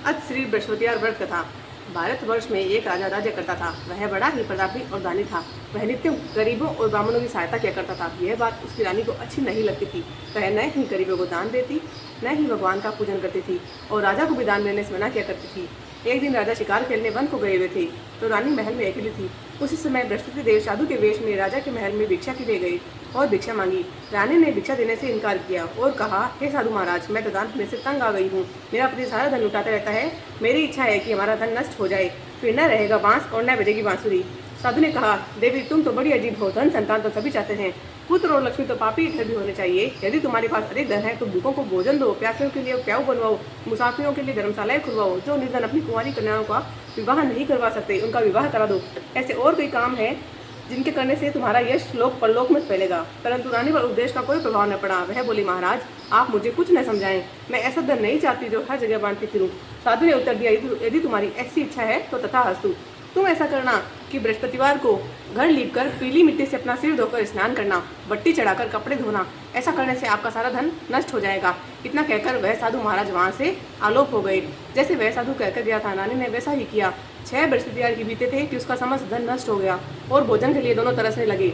अत श्री बृहस्पतिवार व्रत कथा। भारतवर्ष में एक राजा राज्य करता था। वह बड़ा ही प्रतापी और दानी था। वह नित्य गरीबों और ब्राह्मणों की सहायता किया करता था। यह बात उसकी रानी को अच्छी नहीं लगती थी। वह न ही गरीबों को दान देती, न ही भगवान का पूजन करती थी और राजा को भी दान देने से मना किया करती थी। एक दिन राजा शिकार खेलने वन को गए हुए थे तो रानी महल में अकेली थी। उसी समय बृहस्पति देव साधु के वेश में राजा के महल में भिक्षा के लिए गए और भिक्षा मांगी। रानी ने भिक्षा देने से इनकार किया और कहा, हे साधु महाराज, मैं तो दान देने से तंग आ गई हूँ। मेरा पति सारा धन लुटाता रहता है। मेरी इच्छा है कि हमारा धन नष्ट हो जाए, फिर न रहेगा बांस और न बजेगी बांसुरी। साधु ने कहा, देवी तुम तो बड़ी अजीब हो। धन संतान तो सभी चाहते हैं, पुत्र और लक्ष्मी तो पापी घर भी होने चाहिए। यदि तुम्हारे पास अधिक धन है तो भूखों को भोजन दो, प्यासियों के लिए प्याऊ बनवाओ, मुसाफिरों के लिए धर्मशालाएं खुलवाओ। जो निर्धन अपनी कुंवारी कन्याओं का विवाह नहीं करवा सकते उनका विवाह करा दो। ऐसे और कई काम है जिनके करने से तुम्हारा यश लोक परलोक में फैलेगा। परंतु रानी पर उपदेश का कोई प्रभाव न पड़ा। वह बोली, महाराज आप मुझे कुछ न समझाएं, मैं ऐसा धन नहीं चाहती जो हर जगह बांटती फिरूं। साधु ने उत्तर दिया, यदि तुम्हारी ऐसी इच्छा है तो तथास्तु। तुम ऐसा करना कि बृहस्पतिवार को घर लीपकर पीली मिट्टी से अपना सिर धोकर स्नान करना, बट्टी चढ़ाकर कपड़े धोना। ऐसा करने से आपका सारा धन नष्ट हो जाएगा। इतना कहकर वह साधु महाराज वहाँ से आलोप हो गए। जैसे वह साधु कहकर गया था, रानी ने वैसा ही किया। 6 बृहस्पतिवार की बीते थे कि उसका समस्त धन नष्ट हो गया और भोजन के लिए दोनों तरसने लगे,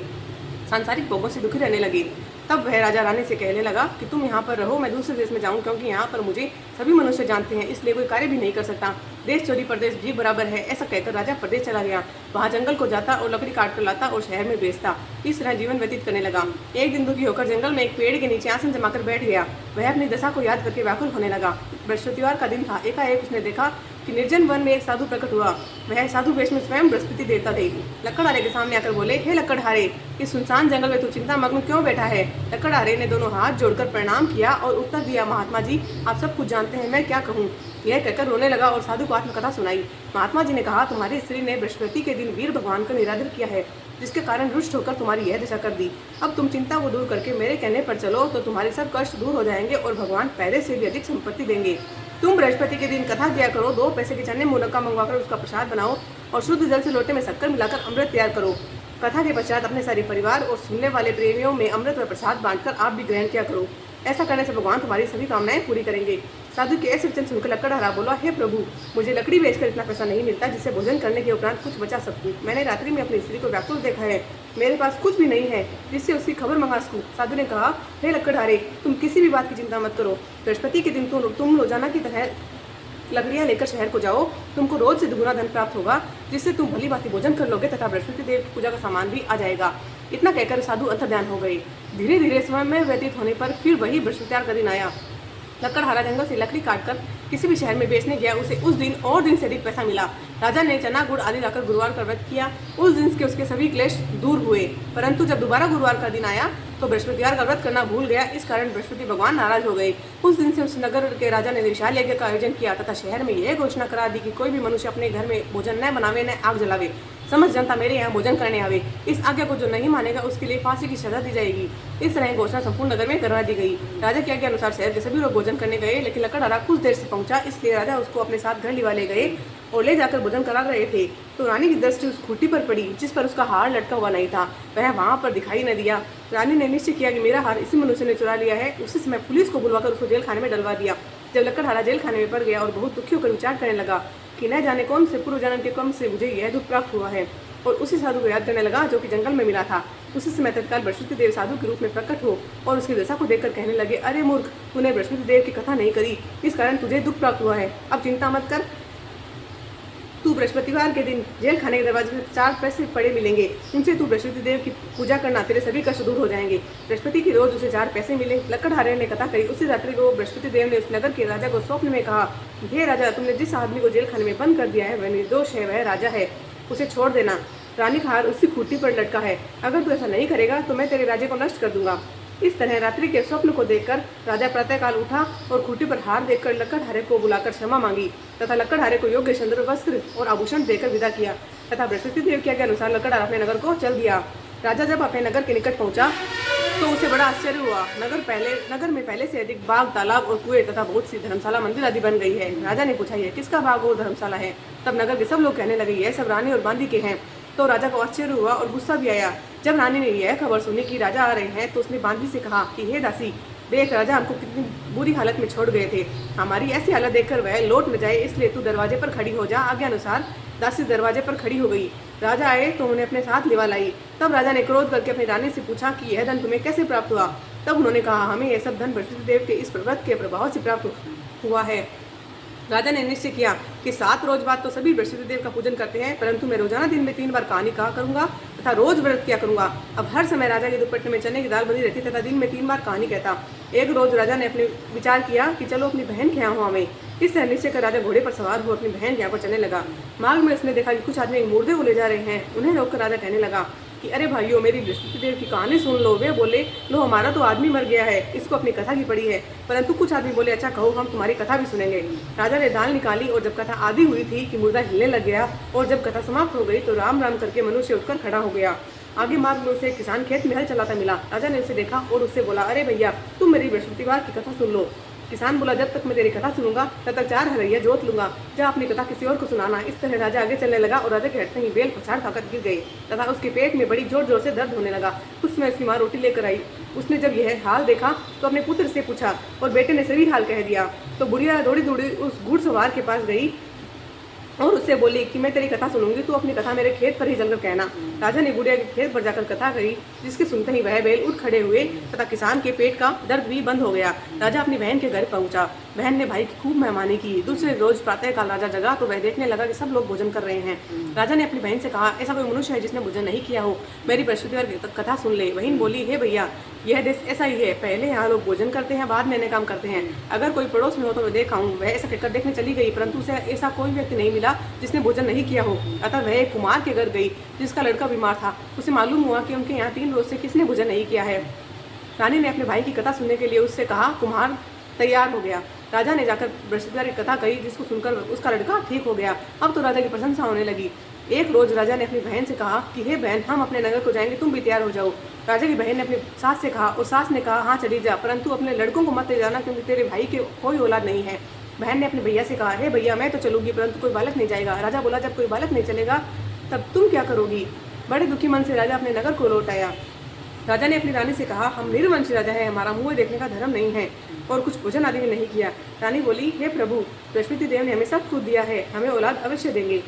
सांसारिक भोगों से दुखी रहने लगे। तब वह राजा रानी से कहने लगा कि तुम यहाँ पर रहो, मैं दूसरे देश में जाऊँ, क्योंकि यहाँ पर मुझे सभी मनुष्य जानते हैं, इसलिए कोई कार्य भी नहीं कर सकता। देश चोरी परदेश भी बराबर है। ऐसा कहकर राजा प्रदेश चला गया। वहाँ जंगल को जाता और लकड़ी काट कर लाता और शहर में बेचता। इस तरह जीवन व्यतीत करने लगा। एक दिन दुखी होकर जंगल में एक पेड़ के नीचे आसन जमाकर बैठ गया। वह अपनी दशा को याद करके व्याकुल होने लगा। बृहस्पतिवार का दिन था। एकाएक उसने देखा कि निर्जन वन में एक साधु प्रकट हुआ। वह साधु वेश में स्वयं बृहस्पति देवता थे। लकड़हारे के सामने आकर बोले, हे लकड़हारे, इस सुनसान जंगल में तू चिंता मग्न क्यों बैठा है? लकड़हारे ने दोनों हाथ जोड़कर प्रणाम किया और उत्तर दिया, महात्मा जी आप सब कुछ जानते हैं, मैं क्या कहूँ। यह कहकर रोने लगा और साधु को आत्मकथा सुनाई। महात्मा जी ने कहा, तुम्हारी स्त्री ने बृहस्पति के दिन वीर भगवान का निरादर किया है, जिसके कारण रुष्ट होकर तुम्हारी यह दशा कर दी। अब तुम चिंता को दूर करके मेरे कहने पर चलो तो तुम्हारे सब कष्ट दूर हो जाएंगे और भगवान पहले से भी अधिक संपत्ति देंगे। तुम बृहस्पति के दिन कथा किया करो, 2 पैसे के चने मुनक्का मंगवाकर उसका प्रसाद बनाओ और शुद्ध जल से लोटे में शक्कर मिलाकर अमृत तैयार करो। कथा के पश्चात अपने सारे परिवार और सुनने वाले प्रेमियों में अमृत व प्रसाद बांटकर आप भी ग्रहण किया करो। ऐसा करने से भगवान तुम्हारी सभी कामनाएं पूरी करेंगे। साधु के ऐसे वचन सुनकर लकड़हारा बोला, हे प्रभु, मुझे लकड़ी बेचकर इतना पैसा नहीं मिलता जिससे भोजन करने के उपरांत कुछ बचा सकूं। मैंने रात्रि में अपनी स्त्री को व्याकुल देखा है। मेरे पास कुछ भी नहीं है जिससे उसकी खबर मंगा सकूं। साधु ने कहा, हे लकड़हारे, तुम किसी भी बात की चिंता मत करो। बृहस्पति के दिन तुम रोजाना की तरह लकड़ियाँ लेकर शहर को जाओ। तुमको रोज से दुगुना धन प्राप्त होगा, जिससे तुम भली भांति भोजन कर लोगे तथा बृहस्पति देव की पूजा का सामान भी आ जाएगा। इतना कहकर साधु अंतर्ध्यान हो गए। धीरे धीरे समय में व्यतीत होने पर फिर वही बृहस्पतिवार का दिन आया। लकड़हारा जंगल से लकड़ी काटकर किसी भी शहर में बेचने गया। उसे उस दिन और दिन से अधिक पैसा मिला। राजा ने चना गुड़ आदि लाकर गुरुवार का व्रत किया। उस दिन के उसके सभी क्लेश दूर हुए। परंतु जब दोबारा गुरुवार का दिन आया तो बृहस्पतिवार का व्रत करना भूल गया। इस कारण बृहस्पति भगवान नाराज हो गए। उस दिन से उस नगर के राजा ने विशाल यज्ञ का आयोजन किया तथा शहर में यह घोषणा करा दी कि कोई भी मनुष्य अपने घर में भोजन न बनावे न आग जलावे। समस्त जनता मेरे यहाँ भोजन करने आवे। इस आज्ञा को जो नहीं मानेगा उसके लिए फांसी की सजा दी जाएगी। इस तरह घोषणा संपूर्ण नगर में करवा दी गई। राजा की आज्ञा अनुसार शहर के सभी लोग भोजन करने गए, लेकिन लकड़हारा कुछ देर से पहुंचा, इसलिए राजा उसको अपने साथ घर लिवा ले गए और ले जाकर भोजन करा रहे थे तो रानी की दृष्टि उस खूंटी पर पड़ी जिस पर उसका हार लटका हुआ नहीं था। वह वहाँ पर दिखाई न दिया। रानी ने निश्चय किया कि मेरा हार इसी मनुष्य ने चुरा लिया है। उसी समय पुलिस को बुलवाकर उसको जेल खाने में डलवा दिया। जब लकड़हारा जेल खाने में पड़ गया और बहुत दुखी होकर विचार करने लगा कि न जाने कौन से पूर्व जन्म के कर्म से मुझे यह दुख प्राप्त हुआ है, और उसी साधु को याद करने लगा जो कि जंगल में मिला था। उसी समय तत्काल बृहस्पति देव साधु के रूप में प्रकट हो और उसकी दशा को देखकर कहने लगे, अरे मूर्ख, तूने बृहस्पति देव की कथा नहीं करी, इस कारण तुझे दुख प्राप्त हुआ है। अब चिंता मत कर, तू बृहस्पतिवार के दिन जेल खाने के दरवाजे में 4 पैसे पड़े मिलेंगे। उनसे तू बृहस्पति देव की पूजा करना, तेरे सभी कष्ट दूर हो जाएंगे। बृहस्पति की रोज उसे 4 पैसे मिले। लकड़हारे ने कथा कही। उसी रात्रि को बृहस्पति देव ने उस नगर के राजा को स्वप्न में कहा कि हे राजा, तुमने जिस आदमी को जेल खाने में बंद कर दिया है वह निर्दोष है, वह राजा है, उसे छोड़ देना। रानी का हार उसी खूंटी पर लटका है। अगर तू ऐसा नहीं करेगा तो मैं तेरे राज्य को नष्ट कर दूंगा। इस तरह रात्रि के स्वप्न को देखकर राजा प्रातःकाल उठा और खूंटी पर हार देखकर लकड़हारे को बुलाकर क्षमा मांगी तथा लकड़हारे को योग्य चंद्र वस्त्र और आभूषण देकर विदा किया तथा बृहस्पति देव के अनुसार लकड़हारा अपने नगर को चल दिया। राजा जब अपने नगर के निकट पहुंचा तो उसे बड़ा आश्चर्य हुआ। नगर में पहले से अधिक बाग, तालाब और कुएं तथा बहुत सी धर्मशाला, मंदिर आदि बन गई है। राजा ने पूछा, यह किसका बाग और धर्मशाला है? तब नगर के सब लोग कहने लगे, यह सब रानी और बांदी के हैं। तो राजा को आश्चर्य हुआ और गुस्सा भी आया। जब रानी ने यह खबर सुनी कि राजा आ रहे हैं तो उसने बांदी से कहा कि हे दासी, देख राजा, हमको कितनी बुरी हालत में छोड़ गए थे। हमारी ऐसी हालत देखकर वह लौट न जाए, इसलिए तू दरवाजे पर खड़ी हो जा। आज्ञा अनुसार दासी दरवाजे पर खड़ी हो गई। राजा आए तो उन्हें अपने साथ लिवा लाई। तब राजा ने क्रोध करके अपनी रानी से पूछा कि यह धन तुम्हें कैसे प्राप्त हुआ। तब उन्होंने कहा, हमें यह सब धन बृहस्पति देव के इस व्रत के प्रभाव से प्राप्त हुआ है। राजा ने निश्चय किया कि 7 रोज बाद तो सभी बृहस्पति देव का पूजन करते हैं, परंतु मैं रोजाना दिन में 3 बार कहानी कहा करूंगा तथा रोज व्रत किया करूंगा। अब हर समय राजा के दुपट्टे में चने की दाल बनी रहती तथा दिन में 3 बार कहानी कहता। एक रोज राजा ने अपने विचार किया कि चलो अपनी बहन के यहाँ हो हमें। इस तरह निश्चय कर राजा घोड़े पर सवार हो अपनी बहन के यहाँ पर चलने लगा। मार्ग में उसने देखा कि कुछ आदमी एक मुर्दे को ले जा रहे हैं। उन्हें रोककर राजा कहने लगा कि अरे भाइयों, मेरी बृहस्पति देव की कहानी सुन लो। वे बोले, लो हमारा तो आदमी मर गया है, इसको अपनी कथा की पड़ी है। परंतु कुछ आदमी बोले, अच्छा कहो, हम तुम्हारी कथा भी सुनेंगे। राजा ने दाल निकाली और जब कथा आधी हुई थी कि मुर्दा हिलने लग गया और जब कथा समाप्त हो गई तो राम राम करके मनुष्य उठकर खड़ा हो गया। आगे मार्ग में उसे एक किसान खेत में हल चलाता मिला। राजा ने उसे देखा और उससे बोला, अरे भैया, तुम मेरी बृहस्पतिवार की कथा सुन लो। किसान बोला, जब तक मैं तेरी कथा सुनूंगा तब तक 4 हरैया जोत लूंगा। जा अपनी कथा किसी और को सुनाना। इस तरह राजा आगे चलने लगा और राजा के हटते ही बेल पछाड़ खाकर गिर गई तथा उसके पेट में बड़ी जोर जोर से दर्द होने लगा। उस समय उसकी माँ रोटी लेकर आई। उसने जब यह हाल देखा तो अपने पुत्र से पूछा और बेटे ने सभी हाल कह दिया। तो बुढ़िया दौड़ी दौड़ी उस घुड़सवार के पास गई और उससे बोली कि मैं तेरी कथा सुनूंगी, तू अपनी कथा मेरे खेत पर ही चलकर कहना। राजा ने बुढ़िया के खेत पर जाकर कथा कही, जिसके सुनते ही वह बैल उठ खड़े हुए तथा किसान के पेट का दर्द भी बंद हो गया। राजा अपनी बहन के घर पहुंचा। बहन ने भाई की खूब मेहमानी की। दूसरे रोज प्रातःकाल राजा जगा तो वह देखने लगा कि सब लोग भोजन कर रहे हैं। राजा ने अपनी बहन से कहा, ऐसा कोई मनुष्य है जिसने भोजन नहीं किया हो, मेरी बृहस्पतिवार की कथा सुन ले। बहन बोली, हे भैया, यह देश ऐसा ही है, पहले यहाँ लोग भोजन करते हैं, बाद में अन्य काम करते हैं। अगर कोई पड़ोस में हो तो मैं देखा हूँ। वह ऐसा कहकर देखने चली गई, परंतु उसे ऐसा कोई व्यक्ति नहीं मिला जिसने भोजन नहीं किया हो। अतः वह एक कुमार के घर गई जिसका लड़का बीमार था। उसे मालूम हुआ कि उनके यहाँ 3 रोज से किसने भोजन नहीं किया है। रानी ने अपने भाई की कथा सुनने के लिए उससे कहा। कुम्हार तैयार हो गया। राजा ने जाकर बृहस्पतिवार की कथा कही, जिसको सुनकर उसका लड़का ठीक हो गया। अब तो राजा की प्रशंसा होने लगी। एक रोज राजा ने अपनी बहन से कहा कि हे बहन, हम अपने नगर को जाएंगे, तुम भी तैयार हो जाओ। राजा की बहन ने अपनी सास से कहा और सास ने कहा, हाँ चली जा, परंतु अपने लड़कों को मत ले जाना, क्योंकि तेरे भाई के कोई औलाद नहीं है। बहन ने अपने भैया से कहा, हे भैया, मैं तो चलूंगी, परंतु कोई बालक नहीं जाएगा। राजा बोला, जब कोई बालक नहीं चलेगा तब तुम क्या करोगी। बड़े दुखी मन से राजा अपने नगर को लौट आया। राजा ने अपनी रानी से कहा, हम निर्वंशी राजा है, हमारा मुँह देखने का धर्म नहीं है और कुछ भोजन आदि भी नहीं किया। रानी बोली, हे प्रभु, बृहस्पति देव ने हमें सब कुछ दिया है, हमें औलाद अवश्य देंगे।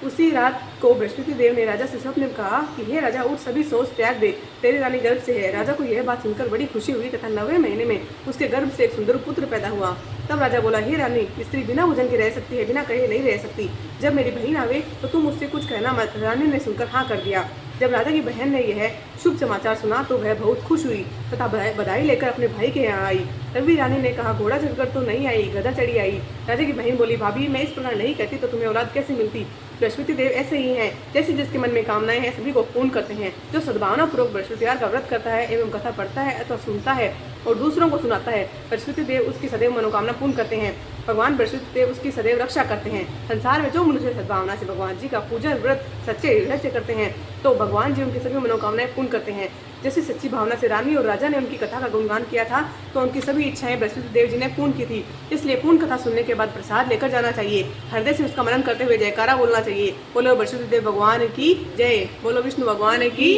उसी रात को बृहस्पति देव ने राजा से स्वप्न में कहा कि हे राजा, उठ, सभी सोच त्याग दे, तेरी रानी गर्भ से है। राजा को यह बात सुनकर बड़ी खुशी हुई तथा 9वें महीने में उसके गर्भ से एक सुंदर पुत्र पैदा हुआ। तब राजा बोला, हे रानी, स्त्री बिना भोजन के रह सकती है, बिना कहे नहीं रह सकती। जब मेरी बहन आवे तो तुम उससे कुछ कहना मत। रानी ने सुनकर हाँ कर दिया। जब राजा की बहन ने यह शुभ समाचार सुना तो वह बहुत खुश हुई तथा बधाई लेकर अपने भाई के यहाँ आई। तभी रानी ने कहा, घोड़ा चढ़कर तो नहीं आई, गधा चढ़ी आई। राजा की बहन बोली, भाभी, मैं इस प्रकार नहीं कहती तो तुम्हें औलाद कैसे मिलती। बृहस्पति देव ऐसे ही हैं, जैसे जिसके मन में कामनाएं हैं सभी को पूर्ण करते हैं। जो सद्भावना पूर्वक बृहस्पतिवार का व्रत करता है एवं कथा पढ़ता है अथवा सुनता है और दूसरों को सुनाता है, बृहस्पति देव उसकी सदैव मनोकामना पूर्ण करते हैं। भगवान बृहस्पति देव उसकी सदैव रक्षा करते हैं। संसार में जो मनुष्य सद्भावना से भगवान जी का पूजन व्रत सच्चे हृदय से करते हैं तो भगवान जी उनकी सभी मनोकामनाएं पूर्ण करते हैं। जैसे सच्ची भावना से रानी और राजा ने उनकी कथा का गुणगान किया था तो उनकी सभी इच्छाएं बृहस्पति देव जी ने पूर्ण की थी। इसलिए पूर्ण कथा सुनने के बाद प्रसाद लेकर जाना चाहिए, हृदय से उसका मनन करते हुए जयकारा बोलना चाहिए। बोलो बृहस्पति देव भगवान की जय, बोलो विष्णु भगवान की।